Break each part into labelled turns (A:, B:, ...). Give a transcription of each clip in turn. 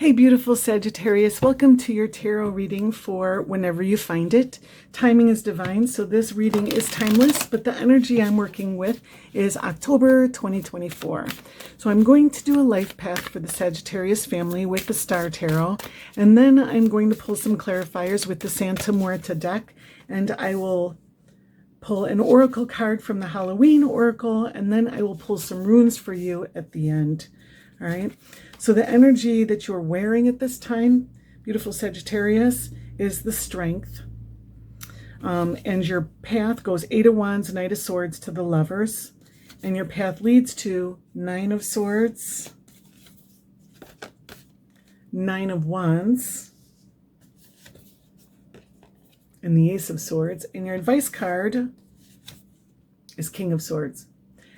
A: Hey, beautiful Sagittarius. Welcome to your tarot reading for whenever you find it. Timing is divine, so this reading is timeless, but the energy I'm working with is October 2024. So I'm going to do a life path for the Sagittarius family with the Star Tarot, and then I'm going to pull some clarifiers with the Santa Muerta deck, and I will pull an oracle card from the Halloween oracle, and then I will pull some runes for you at the end. All right. So the energy that you're wearing at this time, beautiful Sagittarius, is the strength. And your path goes 8 of Wands, Knight of Swords to the Lovers. And your path leads to 9 of Swords, 9 of Wands, and the Ace of Swords. And your advice card is King of Swords.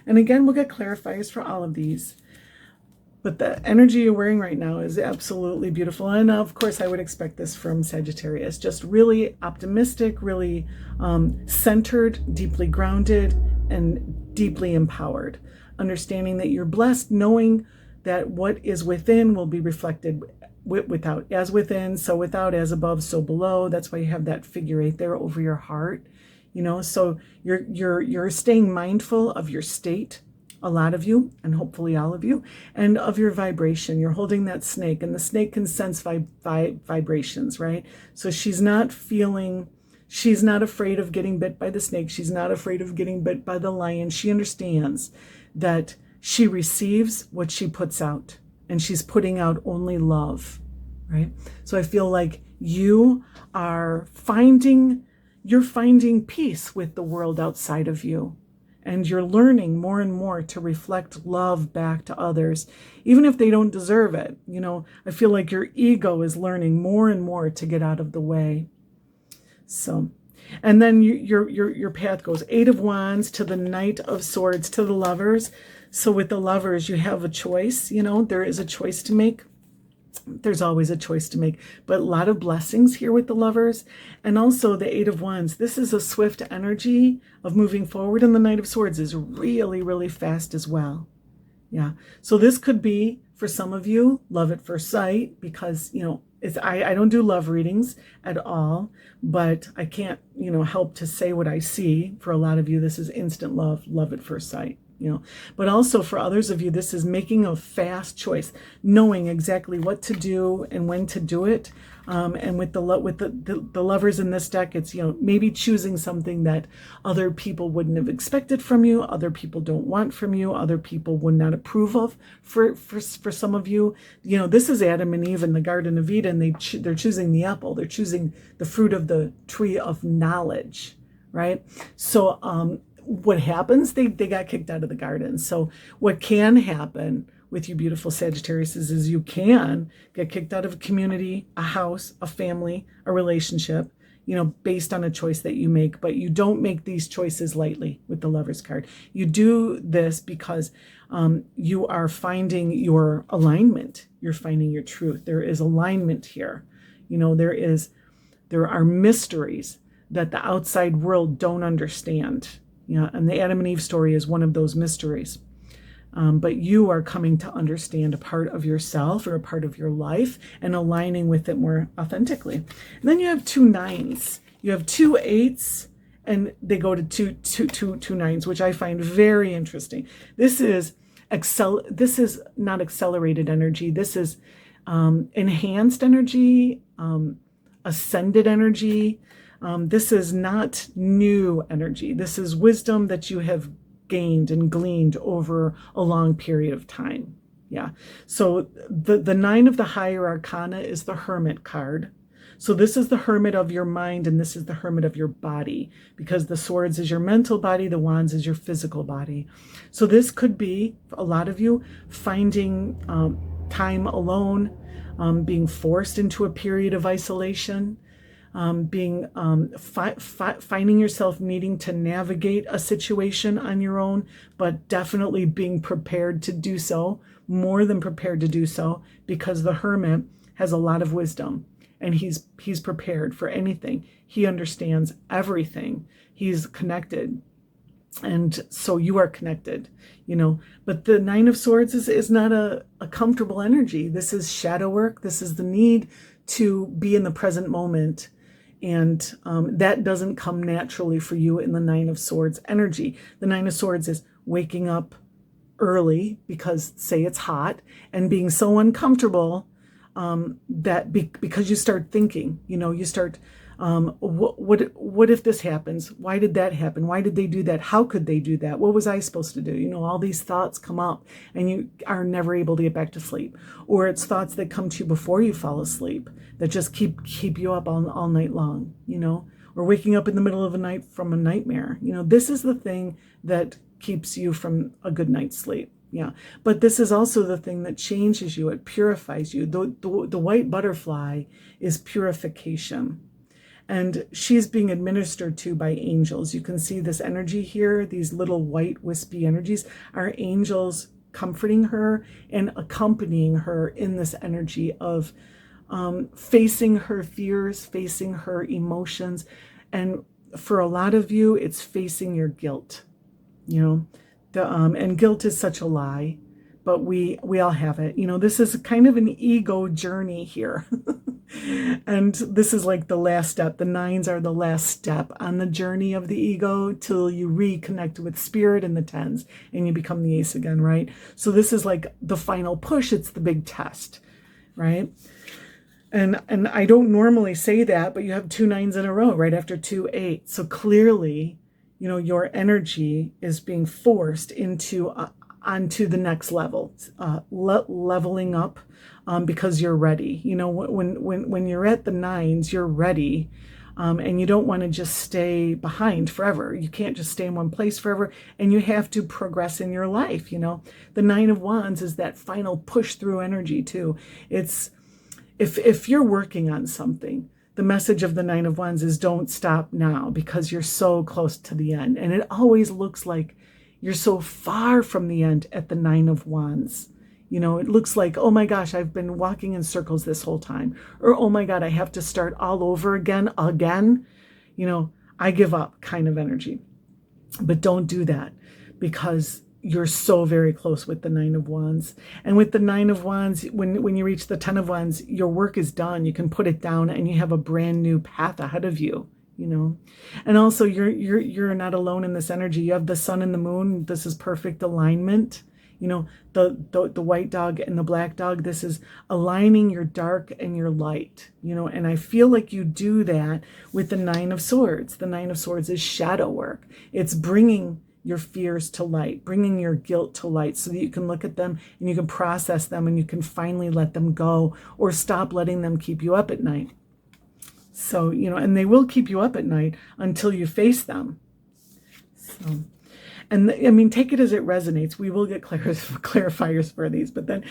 A: And again, we'll get clarifiers for all of these. But the energy you're wearing right now is absolutely beautiful. And of course, I would expect this from Sagittarius. Just really optimistic, really centered, deeply grounded, and deeply empowered. Understanding that you're blessed, knowing that what is within will be reflected without. As within, so without, as above, so below. That's why you have that figure 8 there over your heart. You know, so you're staying mindful of your state, a lot of you, and hopefully all of you, and of your vibration. You're holding that snake, and the snake can sense vibrations, right? So she's not afraid of getting bit by the snake. She's not afraid of getting bit by the lion. She understands that she receives what she puts out, and she's putting out only love, right? So I feel like you're finding peace with the world outside of you. And you're learning more and more to reflect love back to others, even if they don't deserve it. You know, I feel like your ego is learning more and more to get out of the way. So, and then your path goes 8 of Wands to the Knight of Swords to the Lovers. So with the Lovers, you have a choice. You know, there is a choice to make. There's always a choice to make, but a lot of blessings here with the Lovers. And also the 8 of Wands. This is a swift energy of moving forward, and the Knight of Swords is really, really fast as well. Yeah. So this could be, for some of you, love at first sight, because, you know, I don't do love readings at all, but I can't, you know, help to say what I see. For a lot of you, this is instant love at first sight. You know, but also for others of you, this is making a fast choice, knowing exactly what to do and when to do it. And with the Lovers in this deck, it's, you know, maybe choosing something that other people wouldn't have expected from you, other people don't want from you, other people would not approve of. For some of you, you know, this is Adam and Eve in the Garden of Eden. They're choosing the apple. They're choosing the fruit of the tree of knowledge, right? So what happens? They got kicked out of the garden. So what can happen with you beautiful Sagittarius is you can get kicked out of a community, a house, a family, a relationship, you know, based on a choice that you make. But you don't make these choices lightly with the Lovers card. You do this because you are finding your alignment. You're finding your truth. There is alignment here. You know, there are mysteries that the outside world don't understand. Yeah, and the Adam and Eve story is one of those mysteries. But you are coming to understand a part of yourself or a part of your life and aligning with it more authentically. And then you have 2 9s. You have 2 8s, and they go to two 9s, which I find very interesting. This is not accelerated energy. This is enhanced energy, ascended energy. This is not new energy. This is wisdom that you have gained and gleaned over a long period of time. Yeah. So the 9 of the higher arcana is the Hermit card. So this is the Hermit of your mind, and this is the Hermit of your body, because the Swords is your mental body, the Wands is your physical body. So this could be, for a lot of you, finding time alone, being forced into a period of isolation, finding yourself needing to navigate a situation on your own, but definitely being prepared to do so, more than prepared to do so, because the Hermit has a lot of wisdom, and he's prepared for anything. He understands everything. He's connected And so you are connected, but the Nine of Swords is not a comfortable energy. This is shadow work. This is the need to be in the present moment. And that doesn't come naturally for you in the Nine of Swords energy. The Nine of Swords is waking up early because, say, it's hot, and being so uncomfortable because you start thinking, you start, what if this happens? Why did that happen? Why did they do that? How could they do that? What was I supposed to do? All these thoughts come up, and you are never able to get back to sleep. Or it's thoughts that come to you before you fall asleep that just keep you up all night long, or waking up in the middle of the night from a nightmare. This is the thing that keeps you from a good night's sleep. Yeah, but this is also the thing that changes you. It purifies you. The white butterfly is purification. And she's being administered to by angels. You can see this energy here. These little white wispy energies are angels comforting her and accompanying her in this energy of facing her fears, facing her emotions. And for a lot of you, it's facing your guilt. And guilt is such a lie, but we all have it. This is kind of an ego journey here. And this is like the last step. The nines are the last step on the journey of the ego till you reconnect with spirit in the tens and you become the ace again, right? So this is like the final push. It's the big test, right? And I don't normally say that, but you have 2 nines in a row right after 2 8. So clearly, your energy is being forced onto the next level, leveling up, because you're ready. When you're at the nines, you're ready, and you don't want to just stay behind forever. You can't just stay in one place forever, and you have to progress in your life. The Nine of Wands is that final push through energy too. It's if you're working on something, the message of the Nine of Wands is don't stop now because you're so close to the end. And it always looks like you're so far from the end at the Nine of Wands. It looks like, oh my gosh, I've been walking in circles this whole time. Or, oh my God, I have to start all over again. I give up kind of energy. But don't do that because you're so very close with the Nine of Wands. And with the Nine of Wands, when you reach the 10 of Wands, your work is done. You can put it down and you have a brand new path ahead of you, And also you're not alone in this energy. You have the sun and the moon. This is perfect alignment. The white dog and the black dog, this is aligning your dark and your light, and I feel like you do that with the Nine of Swords. The Nine of Swords is shadow work. It's bringing your fears to light, bringing your guilt to light so that you can look at them and you can process them and you can finally let them go or stop letting them keep you up at night. So, and they will keep you up at night until you face them. So, and take it as it resonates. We will get clarifiers for these, but then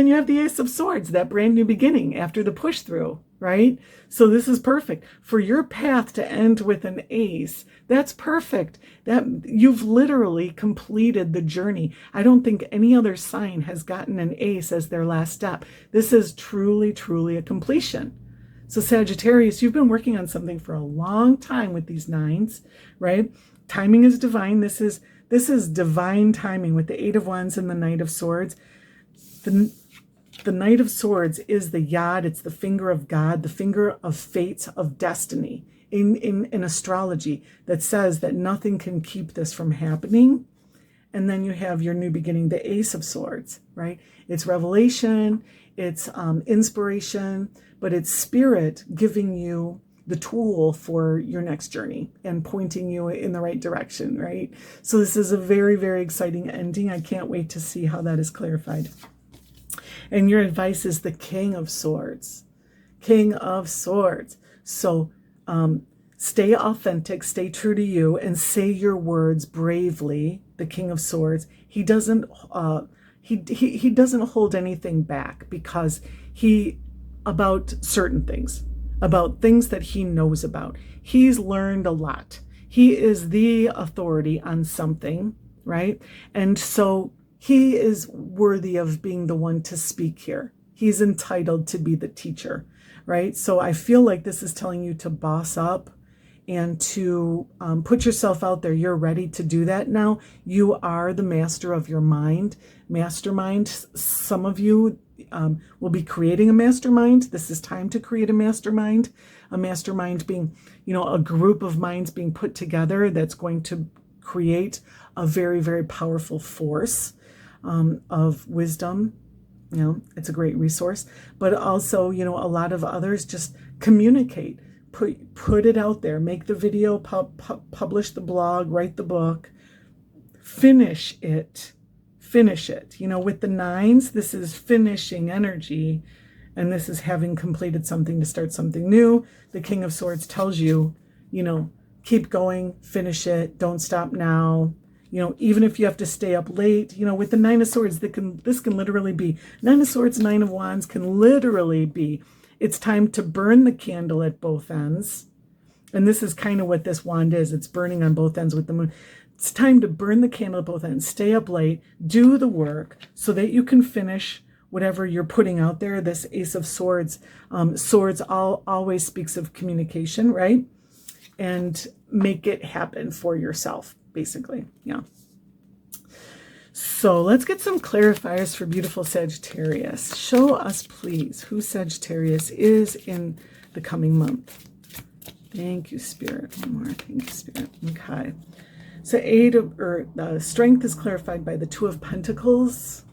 A: you have the Ace of Swords, that brand new beginning after the push through, right? So this is perfect for your path to end with an ace. That's perfect. That you've literally completed the journey. I don't think any other sign has gotten an ace as their last step. This is truly, truly a completion. So Sagittarius, you've been working on something for a long time with these nines, right? Timing is divine. This is divine timing with the Eight of Wands and the Knight of Swords. The Knight of Swords is the Yod. It's the finger of God, the finger of fate, of destiny in astrology that says that nothing can keep this from happening. And then you have your new beginning, the Ace of Swords, right? It's revelation, it's inspiration, but it's spirit giving you the tool for your next journey and pointing you in the right direction, right? So this is a very, very exciting ending. I can't wait to see how that is clarified. And your advice is the King of Swords. King of Swords. So stay authentic, stay true to you, and say your words bravely. The King of Swords. He doesn't he doesn't hold anything back because about certain things, about things that he knows about. He's learned a lot. He is the authority on something, right? And so he is worthy of being the one to speak here. He's entitled to be the teacher, right? So I feel like this is telling you to boss up and to put yourself out there. You're ready to do that now. You are the master of your mind. Mastermind. Some of you will be creating a mastermind. This is time to create a mastermind. A mastermind being, a group of minds being put together that's going to create a very, very powerful force of wisdom. It's a great resource. But also, a lot of others just communicate. Put it out there. Make the video, publish the blog, write the book. Finish it. With the nines, this is finishing energy, and this is having completed something to start something new. The King of Swords tells you, keep going, finish it, don't stop now. Even if you have to stay up late, with the Nine of Swords, this can literally be, Nine of Swords, Nine of Wands can literally be, it's time to burn the candle at both ends. And this is kind of what this wand is. It's burning on both ends with the moon. It's time to burn the candle at both ends, stay up late, do the work so that you can finish whatever you're putting out there. This Ace of Swords, swords always speaks of communication, right? And make it happen for yourself, basically. Yeah. So let's get some clarifiers for beautiful Sagittarius. Show us, please, who Sagittarius is in the coming month. Thank you, Spirit. One more. Thank you, Spirit. Okay. So strength is clarified by the Two of Pentacles.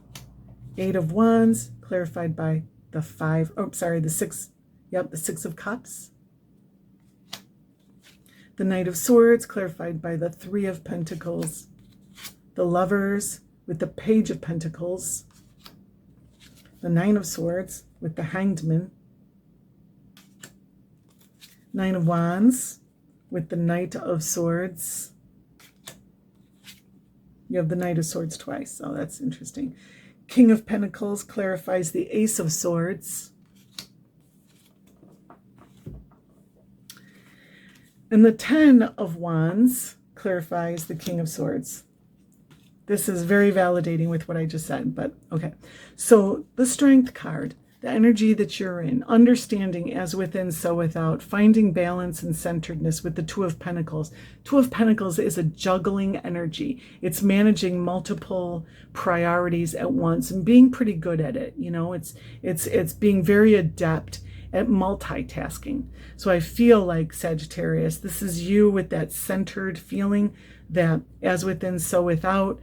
A: Eight of Wands clarified by the the Six. Yep, the Six of Cups. The Knight of Swords clarified by the Three of Pentacles. The Lovers with the Page of Pentacles. The Nine of Swords with the Hanged Man. Nine of Wands with the Knight of Swords. You have the Knight of Swords twice. Oh, that's interesting. King of Pentacles clarifies the Ace of Swords. And the Ten of Wands clarifies the King of Swords. This is very validating with what I just said, but okay. So the Strength card, the energy that you're in, understanding as within, so without, finding balance and centeredness with the Two of Pentacles. Two of Pentacles is a juggling energy. It's managing multiple priorities at once and being pretty good at it. It's being very adept at multitasking. So I feel like, Sagittarius, this is you with that centered feeling that as within, so without.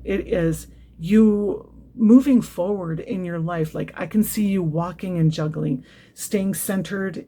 A: It is you moving forward in your life. Like I can see you walking and juggling, staying centered,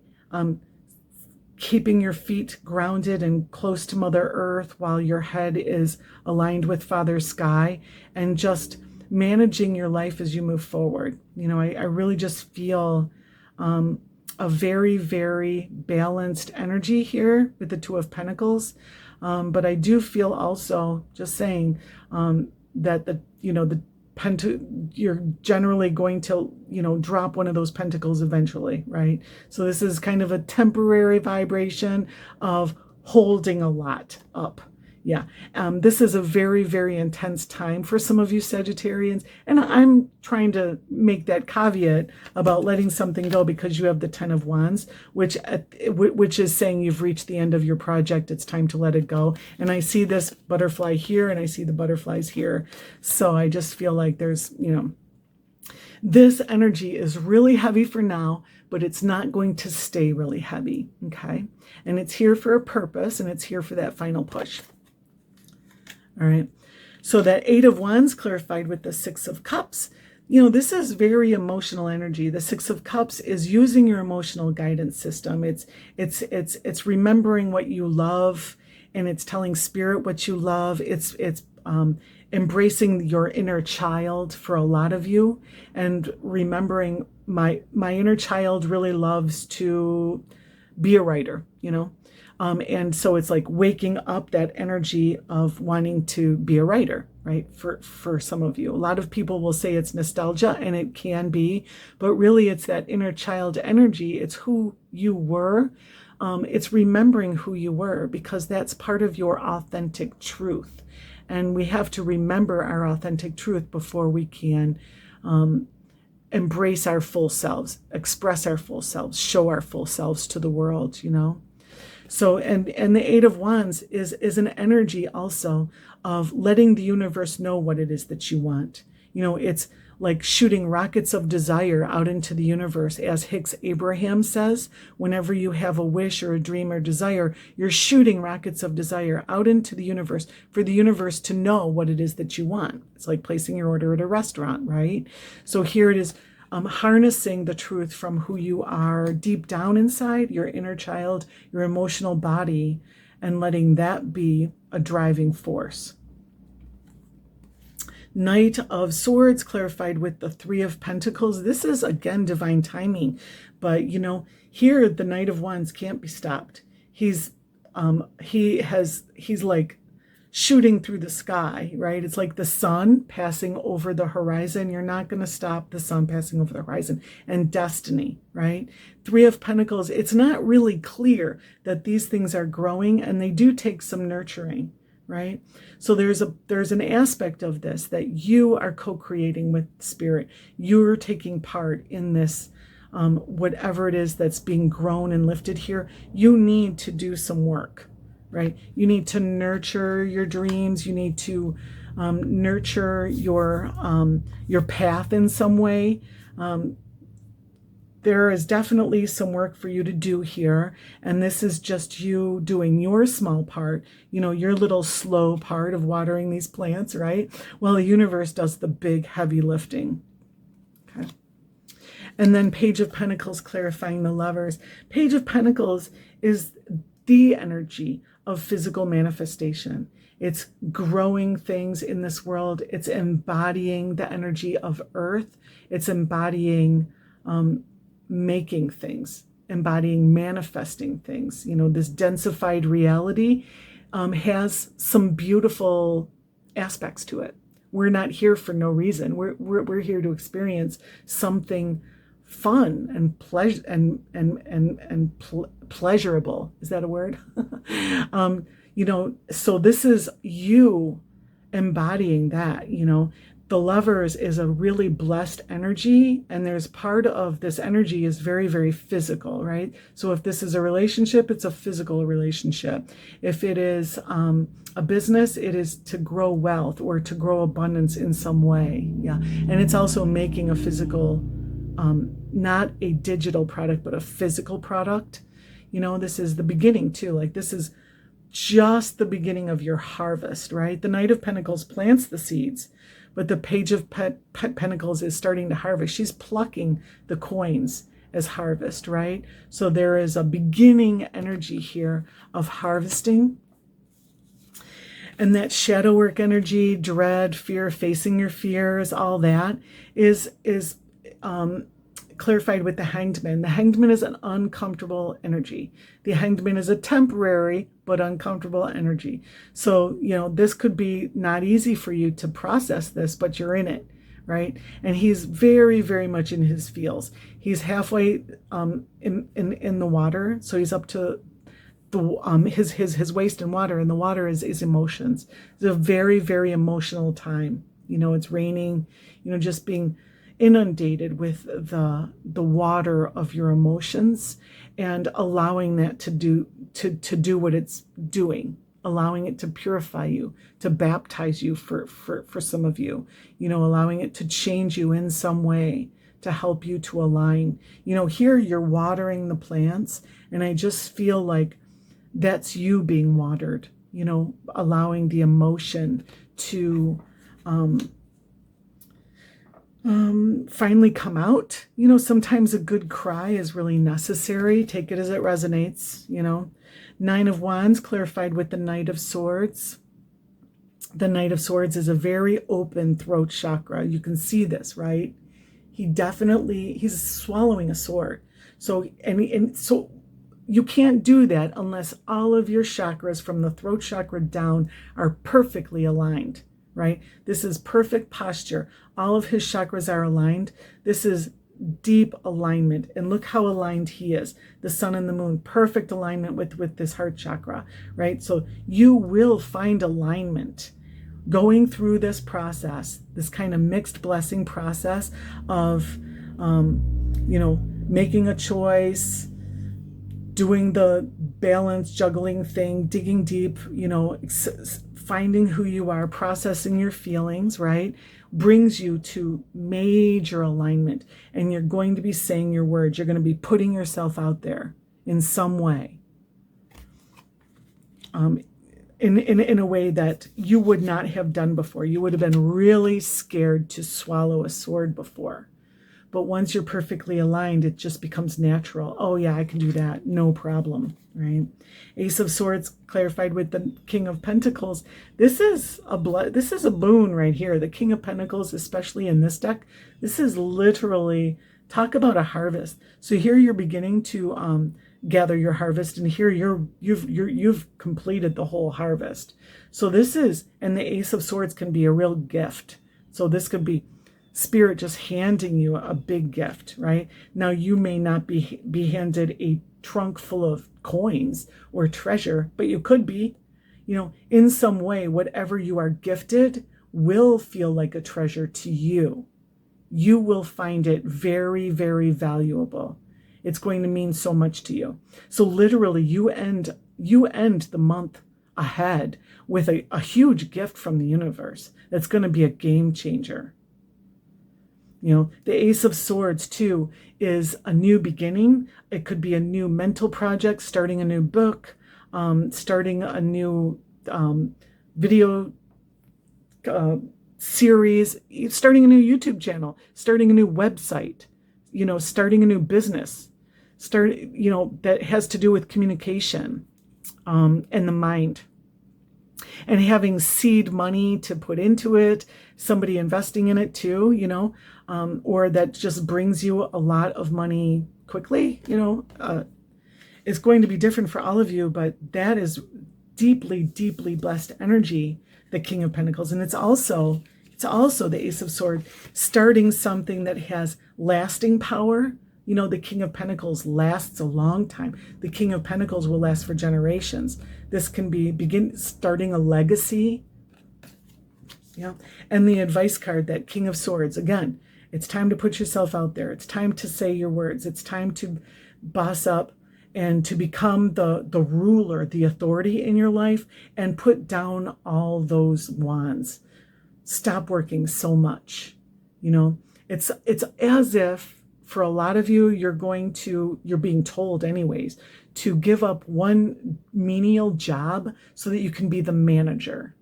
A: keeping your feet grounded and close to Mother Earth while your head is aligned with Father Sky, and just managing your life as you move forward. I really just feel a very, very balanced energy here with the Two of Pentacles. But I do feel also, just saying, that you're generally going to, drop one of those pentacles eventually, right? So this is kind of a temporary vibration of holding a lot up. Yeah. This is a very, very intense time for some of you Sagittarians. And I'm trying to make that caveat about letting something go because you have the Ten of Wands, which is saying you've reached the end of your project. It's time to let it go. And I see this butterfly here and I see the butterflies here. So I just feel like there's, this energy is really heavy for now, but it's not going to stay really heavy. Okay. And it's here for a purpose, and it's here for that final push. All right. So that Eight of Wands clarified with the Six of Cups. This is very emotional energy. The Six of Cups is using your emotional guidance system. It's remembering what you love, and it's telling Spirit what you love. It's embracing your inner child for a lot of you, and remembering my inner child really loves to be a writer, and so it's like waking up that energy of wanting to be a writer, right? For some of you, a lot of people will say it's nostalgia, and it can be, but really it's that inner child energy. It's who you were. It's remembering who you were, because that's part of your authentic truth. And we have to remember our authentic truth before we can embrace our full selves, express our full selves, show our full selves to the world, So, and the Eight of Wands is an energy also of letting the universe know what it is that you want. You know, it's like shooting rockets of desire out into the universe. As Hicks Abraham says, whenever you have a wish or a dream or desire, you're shooting rockets of desire out into the universe for the universe to know what it is that you want. It's like placing your order at a restaurant, right? So here it is, harnessing the truth from who you are deep down inside, your inner child, your emotional body, and letting that be a driving force. Knight of Swords clarified with the Three of Pentacles. This is, again, divine timing. But, you know, here the Knight of Wands can't be stopped. He's like shooting through the sky, right? It's like the sun passing over the horizon. You're not going to stop the sun passing over the horizon. And destiny, right? Three of Pentacles, it's not really clear that these things are growing, and they do take some nurturing, right? So there's an aspect of this that you are co-creating with Spirit. You're taking part in this, whatever it is that's being grown and lifted here. You need to do some work, right? You need to nurture your dreams. You need to nurture your path in some way. There is definitely some work for you to do here, and this is just you doing your small part, you know, your little slow part of watering these plants, right? Well, the universe does the big, heavy lifting. Okay. And then Page of Pentacles clarifying the Lovers. Page of Pentacles is the energy of physical manifestation. It's growing things in this world. It's embodying the energy of Earth. It's embodying making things, embodying manifesting things. You know, this densified reality has some beautiful aspects to it. We're not here for no reason. We're here to experience something fun and pleasurable. Is that a word? You know, so this is you embodying that. You know, the Lovers is a really blessed energy, and there's part of this energy is very, very physical, right? So if this is a relationship, it's a physical relationship. If it is a business, it is to grow wealth or to grow abundance in some way. Yeah. And it's also making a physical, not a digital product, but a physical product. You know, this is the beginning too. Like, this is just the beginning of your harvest, right? The Knight of Pentacles plants the seeds, but the Page of Pentacles is starting to harvest. She's plucking the coins as harvest, right? So there is a beginning energy here of harvesting. And that shadow work energy, dread, fear, facing your fears, all that is clarified with the Hanged Man. The Hanged Man is an uncomfortable energy. The Hanged Man is a temporary but uncomfortable energy. So, you know, this could be not easy for you to process this, but you're in it, right? And he's very, very much in his feels. He's halfway in the water, so he's up to the his waist in water, and the water is emotions. It's a very, very emotional time. You know, it's raining, you know, just being inundated with the water of your emotions, and allowing that to do what it's doing, allowing it to purify you, to baptize you for some of you, you know, allowing it to change you in some way, to help you to align. You know, here you're watering the plants, and I just feel like that's you being watered, you know, allowing the emotion to finally come out. You know, sometimes a good cry is really necessary. Take it as it resonates, you know. Nine of Wands clarified with the Knight of Swords. The Knight of Swords is a very open throat chakra. You can see this, right? He's swallowing a sword. So, so you can't do that unless all of your chakras from the throat chakra down are perfectly aligned, right? This is perfect posture. All of his chakras are aligned. This is deep alignment. And look how aligned he is. The sun and the moon, perfect alignment with this heart chakra, right? So you will find alignment going through this process, this kind of mixed blessing process of, you know, making a choice, doing the balance juggling thing, digging deep, finding who you are, processing your feelings, right? Brings you to major alignment, and you're going to be saying your words. You're going to be putting yourself out there in some way, in a way that you would not have done before. You would have been really scared to swallow a sword before. But once you're perfectly aligned, it just becomes natural. Oh yeah, I can do that. No problem, right? Ace of Swords clarified with the King of Pentacles. This is a boon right here. The King of Pentacles, especially in this deck, this is literally, talk about a harvest. So here you're beginning to gather your harvest, and here you've completed the whole harvest. So this is, and the Ace of Swords can be a real gift. So this could be Spirit just handing you a big gift, right? Now you may not be handed a trunk full of coins or treasure, but you could be, in some way, whatever you are gifted will feel like a treasure to you. You will find it very, very valuable. It's going to mean so much to you. So literally you end the month ahead with a huge gift from the universe that's going to be a game changer. The Ace of Swords, too, is a new beginning. It could be a new mental project, starting a new book, starting a new video series, starting a new YouTube channel, starting a new website, starting a new business, that has to do with communication and the mind. And having seed money to put into it, somebody investing in it too, or that just brings you a lot of money quickly, it's going to be different for all of you, but that is deeply, deeply blessed energy, the King of Pentacles. And it's also the Ace of Swords, starting something that has lasting power. The King of Pentacles lasts a long time. The King of Pentacles will last for generations. This can be starting a legacy. And the advice card, that King of Swords, again, it's time to put yourself out there. It's time to say your words. It's time to boss up and to become the ruler, the authority in your life, and put down all those wands. Stop working so much. It's as if, for a lot of you, you're being told anyways, to give up one menial job so that you can be the manager.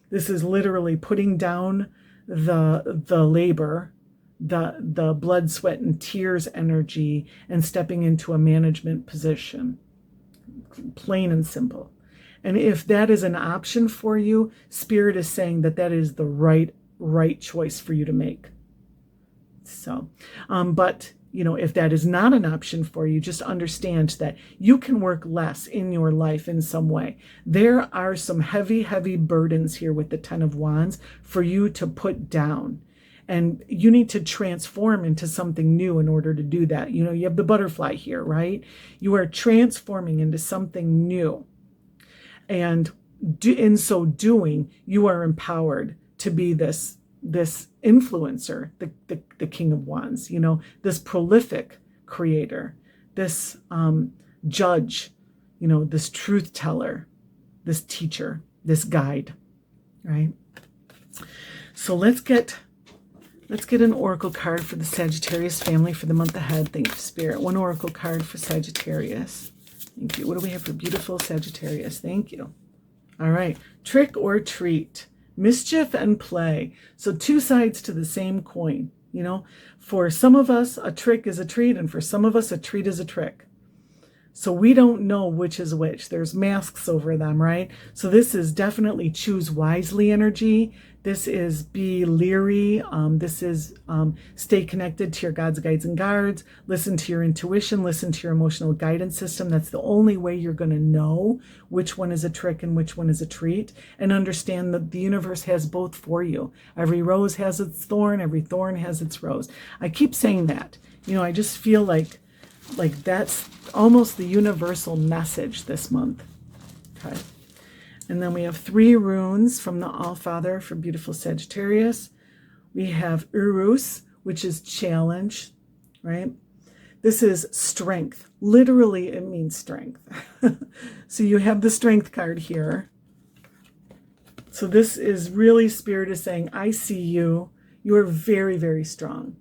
A: This is literally putting down the labor, the blood, sweat, and tears energy, and stepping into a management position. Plain and simple. And if that is an option for you, Spirit is saying that is the right choice for you to make. So, but if that is not an option for you, just understand that you can work less in your life in some way. There are some heavy, heavy burdens here with the Ten of Wands for you to put down. And you need to transform into something new in order to do that. You have the butterfly here, right? You are transforming into something new. And in so doing, you are empowered to be this influencer, the King of Wands, this prolific creator, this judge, this truth teller, this teacher, this guide, right? So let's get an oracle card for the Sagittarius family for the month ahead. Thank you, Spirit. One oracle card for Sagittarius. Thank you. What do we have for beautiful Sagittarius? Thank you. All right. Trick or treat. Mischief and play. So two sides to the same coin. For some of us, a trick is a treat, and for some of us, a treat is a trick. So we don't know which is which. There's masks over them, right? So this is definitely choose wisely energy. This is be leery. This is stay connected to your God's guides and guards. Listen to your intuition. Listen to your emotional guidance system. That's the only way you're going to know which one is a trick and which one is a treat. And understand that the universe has both for you. Every rose has its thorn. Every thorn has its rose. I keep saying that. I just feel like that's almost the universal message this month. Okay. And then we have 3 runes from the All-Father for beautiful Sagittarius. We have Urus, which is challenge, right? This is strength. Literally, it means strength. So you have the strength card here. So this is really, Spirit is saying, I see you. You are very, very strong,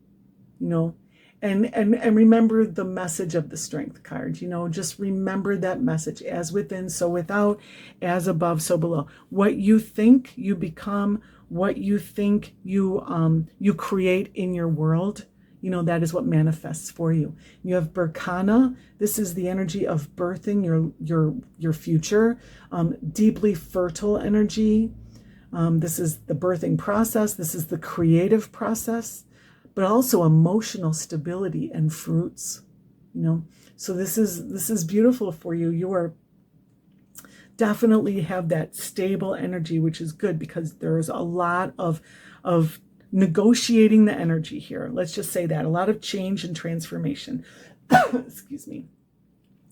A: you know. And remember the message of the strength card, you know, just remember that message: as within, so without, as above, so below. What you think, you become. What you think, you create in your world. You know, that is what manifests for you. You have Berkana. This is the energy of birthing your future. Deeply fertile energy. This is the birthing process. This is the creative process, but also emotional stability and fruits. You know, so this is beautiful for you. You are definitely have that stable energy, which is good, because there's a lot of negotiating the energy here. Let's just say that. A lot of change and transformation. Excuse me.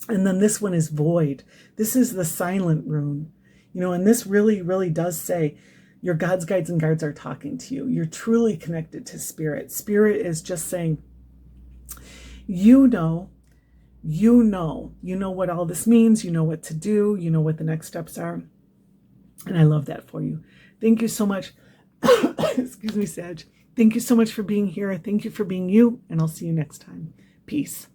A: And then this one is void. This is the silent rune. You know, and this really, really does say your God's guides and guards are talking to you. You're truly connected to Spirit. Spirit is just saying, you know what all this means. You know what to do. You know what the next steps are. And I love that for you. Thank you so much. Excuse me, Sag. Thank you so much for being here. Thank you for being you. And I'll see you next time. Peace.